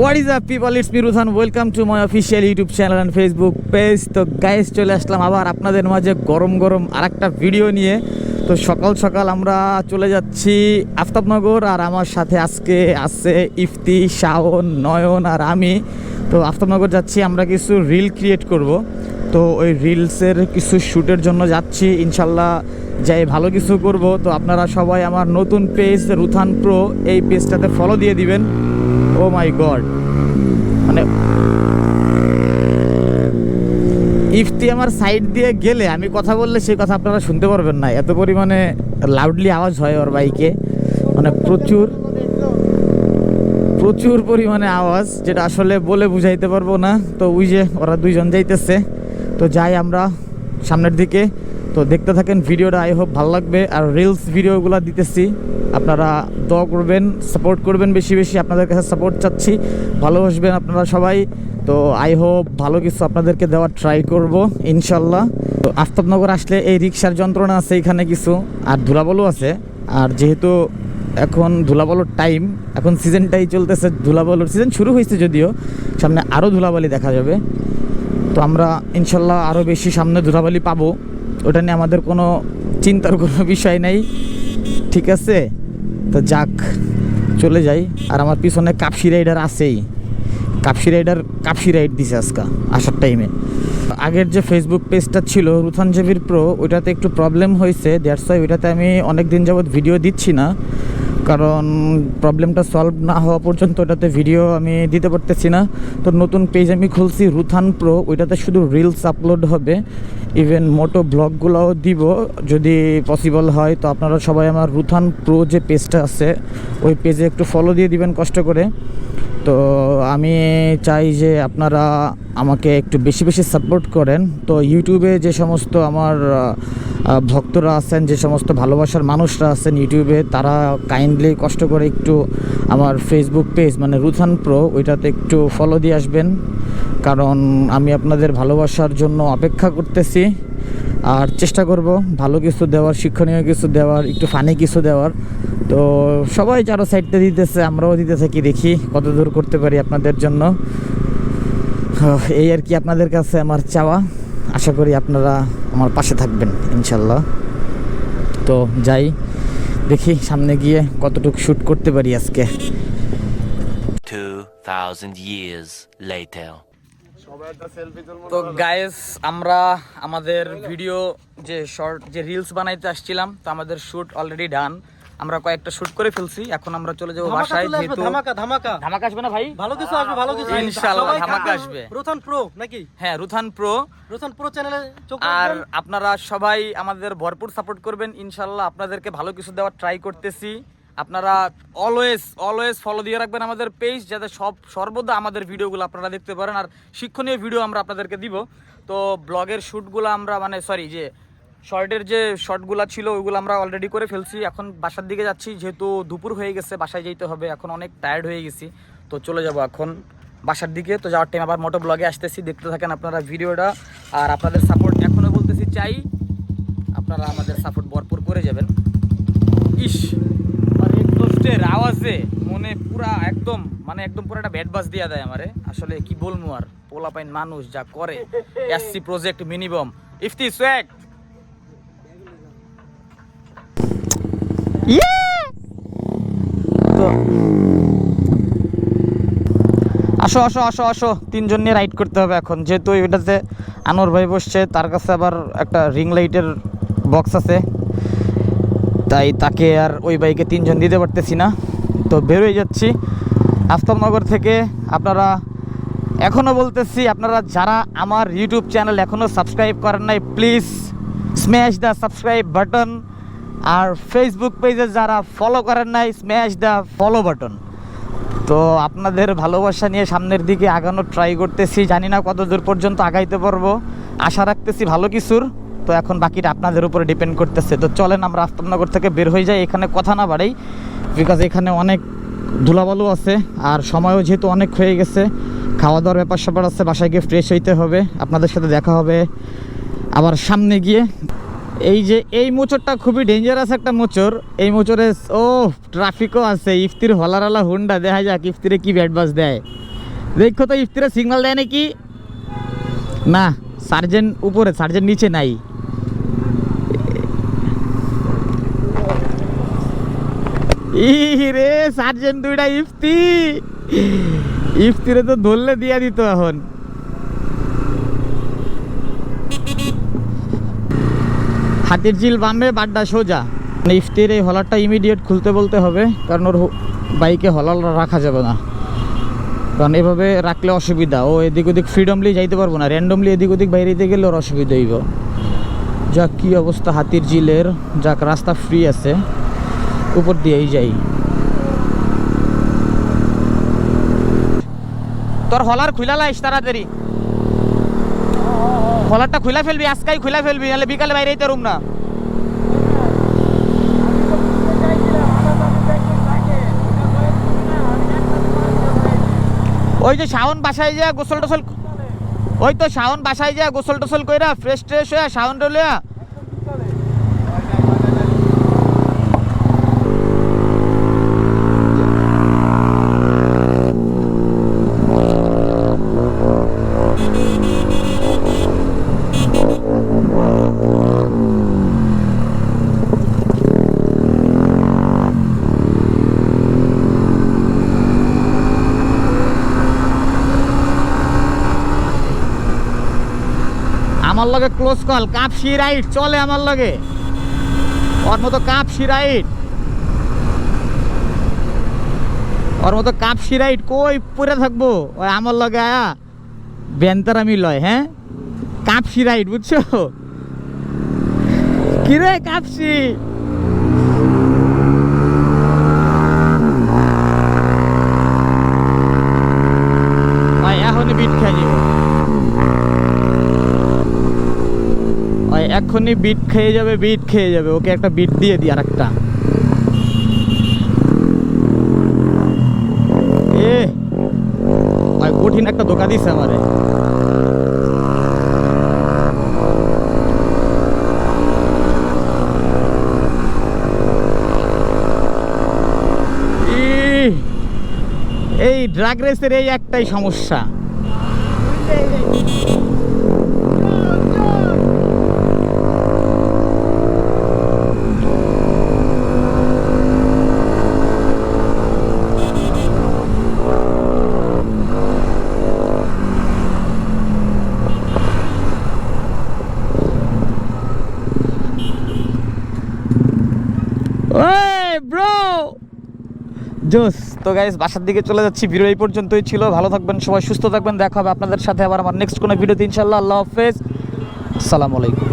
What is up people, it's me Ruthan. Welcome to my official YouTube channel and Facebook page. তো guys চলে আসলাম আবার আপনাদের মাঝে গরম গরম আরেকটা ভিডিও নিয়ে। তো সকাল সকাল আমরা চলে যাচ্ছি আফতাবনগর, আর আমার সাথে আজকে আছে ইফতি, শাওন, নয়ন আর আমি। তো আফতাবনগর যাচ্ছি, আমরা কিছু রিল ক্রিয়েট করব। তো ওই রিলসের কিছু শ্যুটের জন্য যাচ্ছি, ইনশাল্লাহ যাই ভালো কিছু করব। তো আপনারা সবাই আমার নতুন পেজ রুথান প্রো, এই পেজটাতে ফলো দিয়ে দিবেন। ও মাই গড, মানে ইফতি আমার সাইড দিয়ে গেলে আমি কথা বললে সেই কথা আপনারা শুনতে পারবেন না, এত পরিমাণে লাউডলি আওয়াজ হয় ওর বাইকে, মানে প্রচুর প্রচুর পরিমাণে আওয়াজ, যেটা আসলে বলে বুঝাইতে পারবো না। তো ওই যে ওরা দুইজন যাইতেছে, তো যাই আমরা সামনের দিকে। তো দেখতে থাকেন ভিডিওটা, আই হোপ ভালো লাগবে। আর রিলস ভিডিওগুলো দিতেছি, আপনারা দোয়া করবেন, সাপোর্ট করবেন বেশি বেশি, আপনাদের কাছে সাপোর্ট চাচ্ছি, ভালোবাসবেন আপনারা সবাই। তো আই হোপ ভালো কিছু আপনাদেরকে দেওয়ার ট্রাই করব ইনশাল্লাহ। তো আফতাবনগর আসলে এই রিক্সার যন্ত্রণা আছে এখানে কিছু, আর ধুলাবালু আছে। আর যেহেতু এখন ধুলাবালুর টাইম, এখন সিজনটাই চলতেছে, ধুলাবালুর সিজন শুরু হয়েছে, যদিও সামনে আরও ধুলাবালি দেখা যাবে। তো আমরা ইনশাল্লাহ আরও বেশি সামনে ধুলাবালি পাবো, ওটা নিয়ে আমাদের কোনো চিন্তার কোনো বিষয় নেই, ঠিক আছে? তো যাক, চলে যাই। আর আমার পিছনে কাপসি রাইডার আছেই, কাপসি রাইড দিছে আজকে আসার টাইমে। আগের যে ফেসবুক পেজটা ছিল রুথান জেবির প্রো, ওইটাতে একটু প্রবলেম হয়েছে, দ্যাটস ওয়াই ওইটাতে আমি অনেক দিন যাবৎ ভিডিও দিচ্ছি না, কারণ প্রবলেমটা সলভ না হওয়া পর্যন্ত ওটাতে ভিডিও আমি দিতে পারতেছি না। তো নতুন পেজ আমি খুলছি রুথান প্রো, ওইটাতে শুধু রিলস আপলোড হবে, ইভেন মোটো ব্লগগুলোও দিব যদি পসিবল হয়। তো আপনারা সবাই আমার রুথান প্রো যে পেজটা আছে ওই পেজে একটু ফলো দিয়ে দিবেন কষ্ট করে। তো আমি চাই যে আপনারা আমাকে একটু বেশি বেশি সাপোর্ট করেন। তো ইউটিউবে যে সমস্ত আমার ভক্তরা আছেন, যে সমস্ত ভালোবাসার মানুষরা আছেন ইউটিউবে, তারা কাইন্ডলি কষ্ট করে একটু আমার ফেসবুক পেজ মানে রুথান প্রো ওইটাতে একটু ফলো দিয়ে আসবেন, কারণ আমি আপনাদের ভালোবাসার জন্য অপেক্ষা করতেছি। আর চেষ্টা করব ভালো কিছু দেওয়ার, শিক্ষণীয় কিছু দেওয়ার, একটু ফানি কিছু দেওয়ার। তো সবাই যারা সাইডটা দিতেছে, আমরাও দিতে থাকি, দেখি কত দূর করতে পারি আপনাদের জন্য। এই আর কি আপনাদের কাছে আমার চাওয়া, আশা করি আপনারা আমার পাশে থাকবেন ইনশাল্লাহ। তো যাই, দেখি সামনে গিয়ে কতটুকু শ্যুট করতে পারি আজকে। 2000 years later. তো গাইস, আমরা আমাদের ভিডিও যে শর্ট যে রিলস বানাইতে আসছিলাম, তো আমাদের শ্যুট অলরেডি ডান, আমরা কয়েকটা শ্যুট করে ফেলছি। এখন আমরা চলে যাবো বাসায়, যেহেতু ধামাকা আসবে না ভাই, ভালো কিছু আসবে, ভালো কিছু ইনশাআল্লাহ ধামাকা আসবে। রুথান প্রো নাকি? হ্যাঁ, রুথান প্রো চ্যানেলে। আর আপনারা সবাই আমাদের ভরপুর সাপোর্ট করবেন ইনশাআল্লাহ, আপনাদেরকে ভালো কিছু দেওয়ার ট্রাই করতেছি। আপনারা অলওয়েজ ফলো দিয়ে রাখবেন আমাদের পেজ, যাতে সর্বদা আমাদের ভিডিওগুলো আপনারা দেখতে পারেন। আর শিক্ষণীয় ভিডিও আমরা আপনাদেরকে দিব। তো ব্লগের শ্যুটগুলো আমরা যে শর্টের যে শর্টগুলো ছিল ওইগুলো আমরা অলরেডি করে ফেলছি। এখন বাসার দিকে যাচ্ছি, যেহেতু দুপুর হয়ে গেছে, বাসায় যেতে হবে, এখন অনেক টায়ার্ড হয়ে গেছি। তো চলে যাব এখন বাসার দিকে। তো যাওয়ার টাইম আবার মোটো ব্লগে আসতেছি, দেখতে থাকেন আপনারা ভিডিওটা। আর আপনাদের সাপোর্ট এখনও বলতেছি চাই, আপনারা আমাদের সাপোর্ট ভরপুর করে যাবেন। ইস, এক্সস্টের আওয়াজে মনে পুরা একদম পুরো একটা ব্যাড বাস দিয়া দেয় আমারে। আসলে কি বলবো, আর পোলাপাইন মানুষ যা করে। SC project minimum Ifti swag. তো আসো তিনজন নিয়ে রাইড করতে হবে এখন, যেহেতু এটাতে আনোয়ার ভাই বসছে, তার কাছে আবার একটা রিং লাইটের বক্স আছে, তাই তাকে আর ওই বাইকে তিনজন দিতে পারতেছি না। তো বেরোয় যাচ্ছি আফতাবনগর থেকে। আপনারা এখনও বলতেছি, আপনারা যারা আমার ইউটিউব চ্যানেল এখনও সাবস্ক্রাইব করেন নাই, please smash the subscribe button. আর ফেসবুক পেজে যারা ফলো করেন নাই, স্ম্যাশ দ্য ফলো বাটন। তো আপনাদের ভালোবাসা নিয়ে সামনের দিকে আগানোর ট্রাই করতেছি, জানি না কত দূর পর্যন্ত আগাইতে পারবো, আশা রাখতেছি ভালো কিছুর। তো এখন বাকিটা আপনাদের উপরে ডিপেন্ড করতেছে। তো চলেন আমরা আফতাবনগর থেকে বের হয়ে যাই, এখানে কথা না বাড়াই, বিকজ এখানে অনেক ধুলাবালু আছে, আর সময়ও যেহেতু অনেক হয়ে গেছে, খাওয়া দাওয়ার ব্যাপার স্যাপার আছে, বাসায় গিয়ে ফ্রেশ হইতে হবে। আপনাদের সাথে দেখা হবে আবার সামনে গিয়ে। এই যে এই মোচরটা খুবই ডেঞ্জারাস একটা মোচর, এই মোচরে ট্রাফিকও আছে। ইফতির হলারালা হুন্ডা, দেখা যাক ইফতিরে কি ব্যাট বাস দেয়। দেখো তো ইফতিরে সিগন্যাল দেয় নাকি? না, সার্জেন্ট উপরে, সার্জেন্ট নিচে নাই। রে সার্জেন্ট দুইটা ইফতিরে তো ধরলে দিয়া দিত এখন। হাতির ঝিল বামে, বাড্ডা সোজা। ইফতির এই হলারটা ইমিডিয়েট খুলতে বলতে হবে, কারণ ওর বাইকে হলার রাখা যাবে না, কারণ এভাবে রাখলে অসুবিধা। ও এদিক ওদিক ফ্রিডমলি যাইতে পারবো না, র্যান্ডমলি এদিক ওদিক বাইরেতে গেলে ওর অসুবিধা হইব। যাক, কি অবস্থা হাতির ঝিলের। যাক, রাস্তা ফ্রি আছে, উপর দিয়েই যাই। তোর হলার খুলা লাইস তাড়াতাড়ি, হলারটা খুলা ফেলবি, আজকাই খুলা ফেলবি, নাহলে বিকালে বাইরে যেতে রুম না। ওই যে শাওন বাসায় যা গোসল টোসল, ওই তো শাওন বাসায় যা গোসল টোসল কইরা ফ্রেশ ট্রেশ হয়ে শাওন রলিয়া আমার লগে ক্লোজ কল কাপসি রাইড চলে আমার লগে, ওর মতো কাপসি রাইড, ওর মতো কাপসি রাইড কই পরে থাকবো। ওই আমার লগে আয়া বেন্তার আমি লয়, হ্যাঁ কাপসি রাইড, বুঝছো? কিরে কাপসি, এখনই বিট খেয়ে যাবো, এখনই বিট খেয়ে যাবে, বিট খেয়ে যাবে। ওকে একটা বিট দিয়ে দিই, আর একটা। এ ভাই কঠিন একটা ধোকা দিচ্ছে আমারে। এই ড্রাগ রেসের এই একটাই সমস্যা, জোস। তো গাইস, বাসার দিকে চলে যাচ্ছি। ভিডিও এই পর্যন্তই ছিল। ভালো থাকবেন সবাই, সুস্থ থাকবেন। দেখা হবে আপনাদের সাথে আবার আমার নেক্সট কোনো ভিডিওতে ইনশাল্লাহ। আল্লাহ হাফেজ, আসসালামু আলাইকুম।